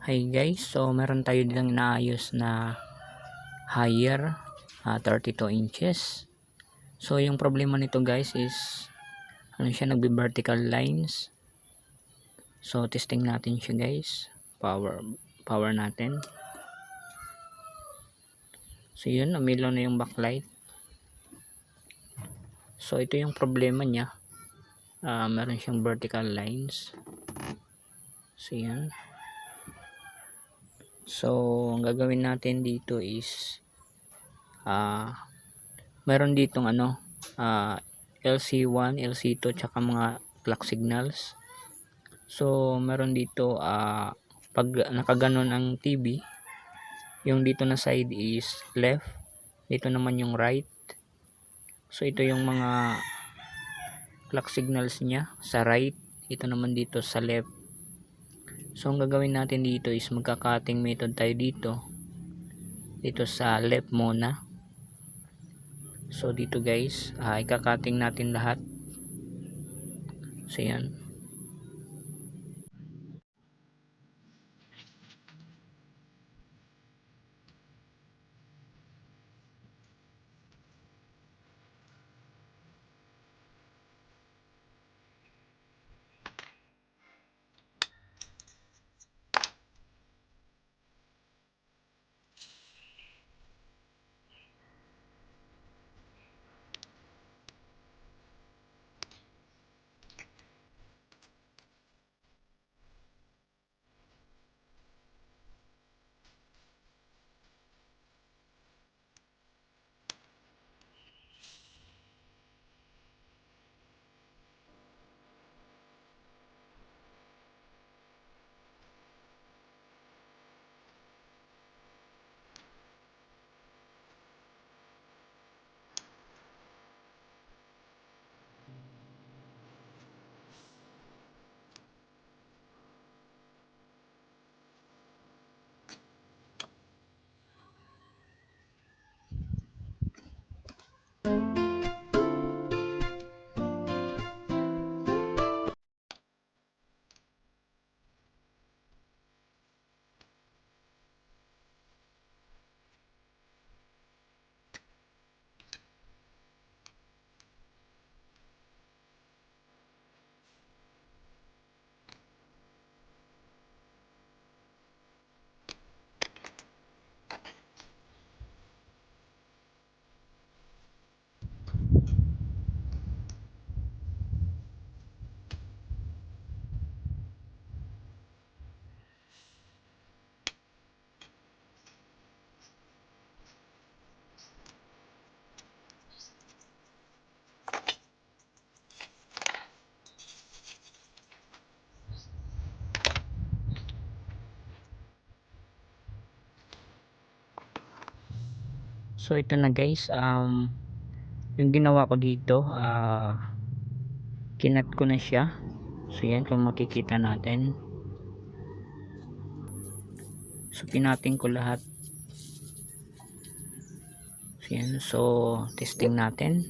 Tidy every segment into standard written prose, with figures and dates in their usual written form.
Hi guys, so meron tayo dilang inaayos na higher 32 inches. So yung problema nito guys is siya, nagbe-vertical lines. So testing natin siya guys. Power natin. So yun, umilaw na yung backlight. So ito yung problema niya. Meron siyang vertical lines. So yan. So ang gagawin natin dito is meron ditong LC1, LC2 tsaka mga clock signals. So meron dito pag nakaganon ang TV, yung dito na side is left, dito naman yung right. So ito yung mga clock signals niya sa right, ito naman dito sa left. So ang gagawin natin dito is magka-cutting method tayo dito sa left muna. So dito guys, ika-cutting natin lahat. So yan. So ito na guys, yung ginawa ko dito, kinat ko na siya. So yan, kung makikita natin. So pinating ko lahat. So yan, so testing natin.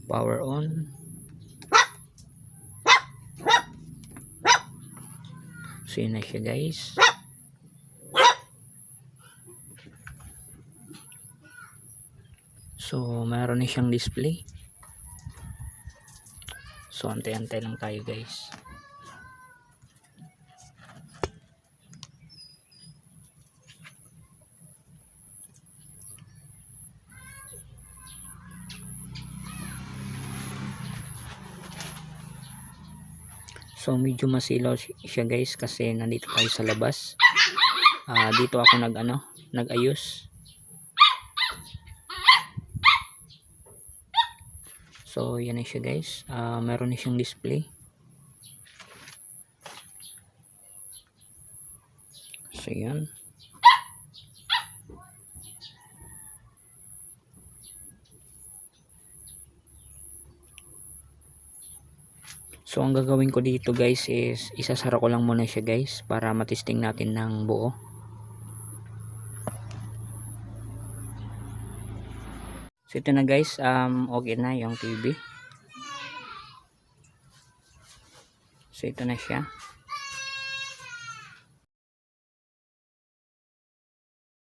Power on. So yun na siya guys. So meron na siyang display. So antay-antay lang tayo guys. So medyo masilaw siya guys kasi nandito tayo sa labas. Dito ako nag-ayos. So yan na siya guys. Meron na siyang display. So yan. So ang gagawin ko dito guys is isasara ko lang muna siya guys para matesting natin ng buo. So ito na guys, okay na yung TV. So ito na siya.